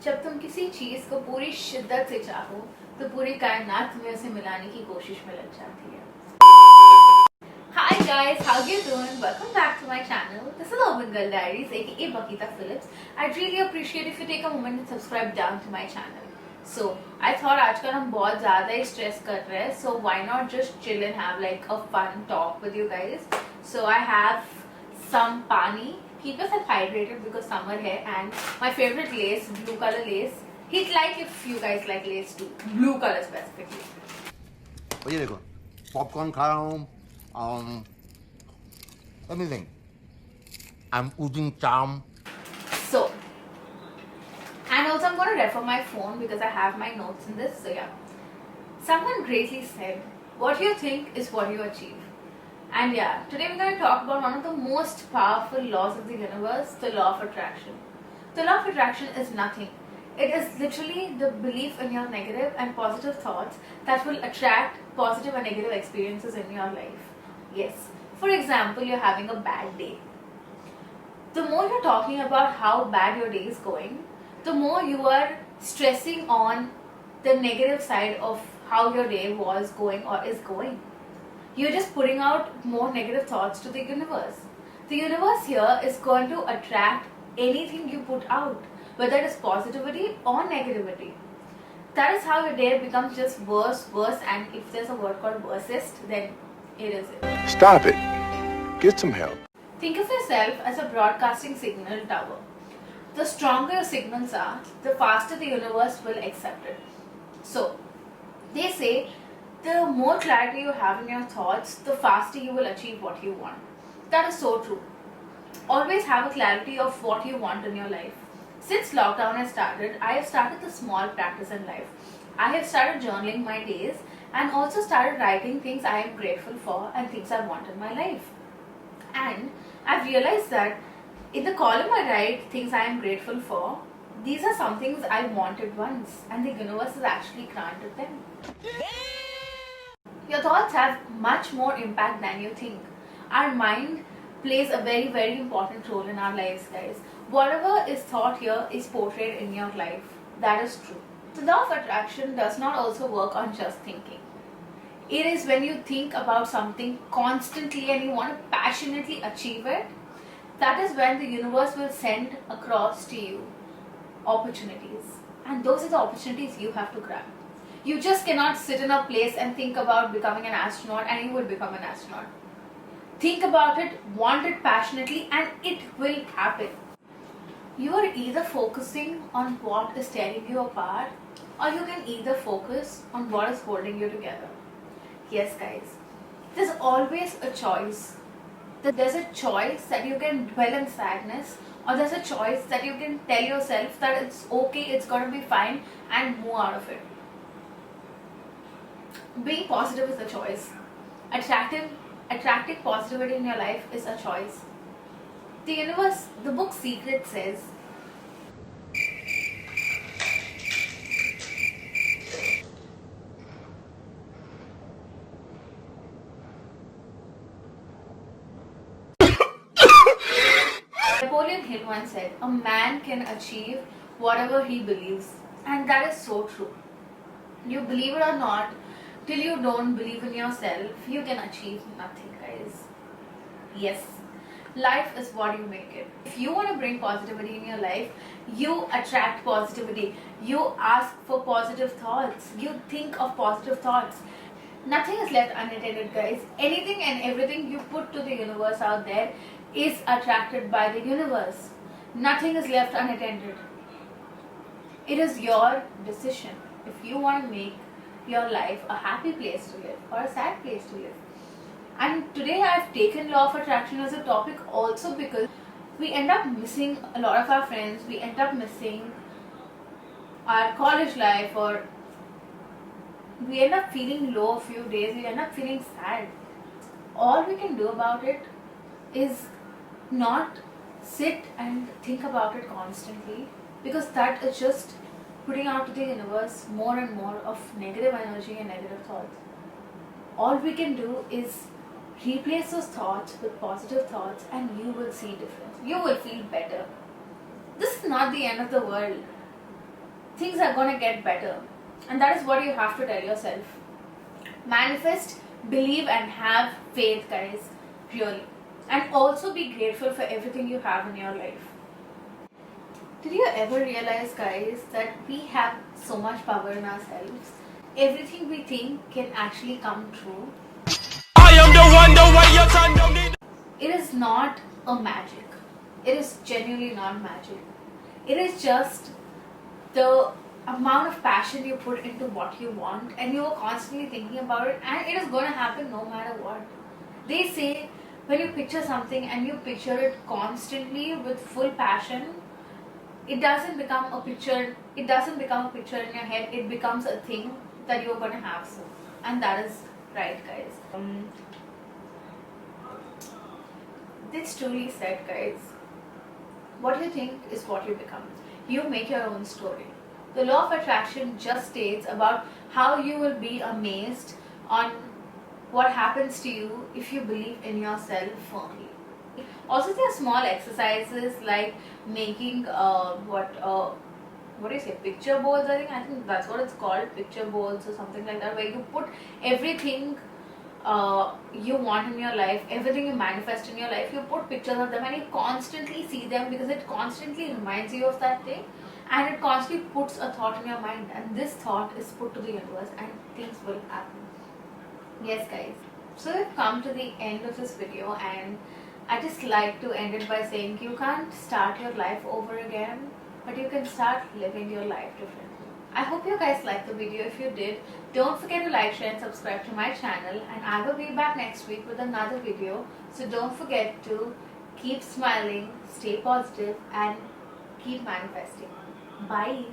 जब तुम किसी चीज को पूरी शिद्दत से चाहो तो पूरी कायनात तुम्हें उसे मिलाने की कोशिश में लग जाती है. Hi guys, how you doing? Welcome back to my channel. This is Urban Girl Diaries, aka Bakita Phillips. I'd really appreciate if you take a moment and subscribe down to my channel. So, I thought आजकल हम बहुत ज़्यादा ही stress कर रहे हैं, so why not just chill and have like a fun talk with you guys. So I have some pani. Keep yourself hydrated because summer है, and my favorite lace, blue color lace. Hit like if you guys like lace too, blue color specifically. और ये देखो popcorn खा रहा हूँ. Let me think. I'm eating charm. So, and also I'm going to refer my phone because I have my notes in this. So yeah, someone greatly said, what you think is what you achieve. And yeah, today we're going to talk about one of the most powerful laws of the universe, the law of attraction. The law of attraction is nothing. It is literally the belief in your negative and positive thoughts that will attract positive and negative experiences in your life. Yes. For example, you're having a bad day. The more you're talking about how bad your day is going, the more you are stressing on the negative side of how your day was going or is going. You're just putting out more negative thoughts to the universe. The universe here is going to attract anything you put out, whether it is positivity or negativity. That is how your day becomes just worse, and if there's a word called worstest, then it is it. Stop it. Get some help. Think of yourself as a broadcasting signal tower. The stronger your signals are, the faster the universe will accept it. So, they say the more clarity you have in your thoughts, the faster you will achieve what you want. That is so true. Always have a clarity of what you want in your life. Since lockdown has started, I have started the small practice in life. I have started journaling my days and also started writing things I am grateful for and things I want in my life. And I've realized that in the column I write things I am grateful for, these are some things I wanted once and the universe has actually granted them. Your thoughts have much more impact than you think. Our mind plays a very, very important role in our lives, guys. Whatever is thought here is portrayed in your life. That is true. The law of attraction does not also work on just thinking. It is when you think about something constantly and you want to passionately achieve it, that is when the universe will send across to you opportunities. And those are the opportunities you have to grab. You just cannot sit in a place and think about becoming an astronaut and you will become an astronaut. Think about it, want it passionately, and it will happen. You are either focusing on what is tearing you apart, or you can either focus on what is holding you together. Yes, guys, there's always a choice. There's a choice that you can dwell in sadness, or there's a choice that you can tell yourself that it's okay, it's gonna be fine, and move out of it. Being positive is a choice. Attracting positivity in your life is a choice. The universe, the book Secret says, Napoleon Hill once said, a man can achieve whatever he believes. And that is so true. You believe it or not, till you don't believe in yourself, you can achieve nothing, guys. Yes, life is what you make it. If you want to bring positivity in your life, you attract positivity. You ask for positive thoughts. You think of positive thoughts. Nothing is left unattended, guys. Anything and everything you put to the universe out there is attracted by the universe. Nothing is left unattended. It is your decision if you want to make your life a happy place to live or a sad place to live. And today I've taken law of attraction as a topic also because we end up missing a lot of our friends, we end up missing our college life, or we end up feeling low a few days, we end up feeling sad. All we can do about it is not sit and think about it constantly, because that is just putting out to the universe more and more of negative energy and negative thoughts. All we can do is replace those thoughts with positive thoughts and you will see difference. You will feel better. This is not the end of the world. things are gonna get better. And that is what you have to tell yourself. Manifest, believe, and have faith, guys. Really. And also be grateful for everything you have in your life. Did you ever realize, guys, that we have so much power in ourselves? Everything we think can actually come true. I am the one, the way your son don't need. It is not a magic. It is genuinely not magic. It is just the amount of passion you put into what you want, and you are constantly thinking about it, and it is going to happen no matter what. They say when you picture something and you picture it constantly with full passion, it doesn't become a picture. It doesn't become a picture in your head. It becomes a thing that you're going to have soon, and that is right, guys. It's truly said, guys. What you think is what you become. You make your own story. The law of attraction just states about how you will be amazed on what happens to you if you believe in yourself firmly. Also, there are small exercises like making what do you say, picture boards. I think that's what it's called, picture boards or something like that, where you put everything you want in your life, everything you manifest in your life, you put pictures of them and you constantly see them, because it constantly reminds you of that thing, and it constantly puts a thought in your mind, and this thought is put to the universe and things will happen. Yes, guys. So we've come to the end of this video, and I just like to end it by saying you can't start your life over again, but you can start living your life differently. I hope you guys liked the video. If you did, don't forget to like, share and subscribe to my channel, and I will be back next week with another video. So don't forget to keep smiling, stay positive, and keep manifesting. Bye.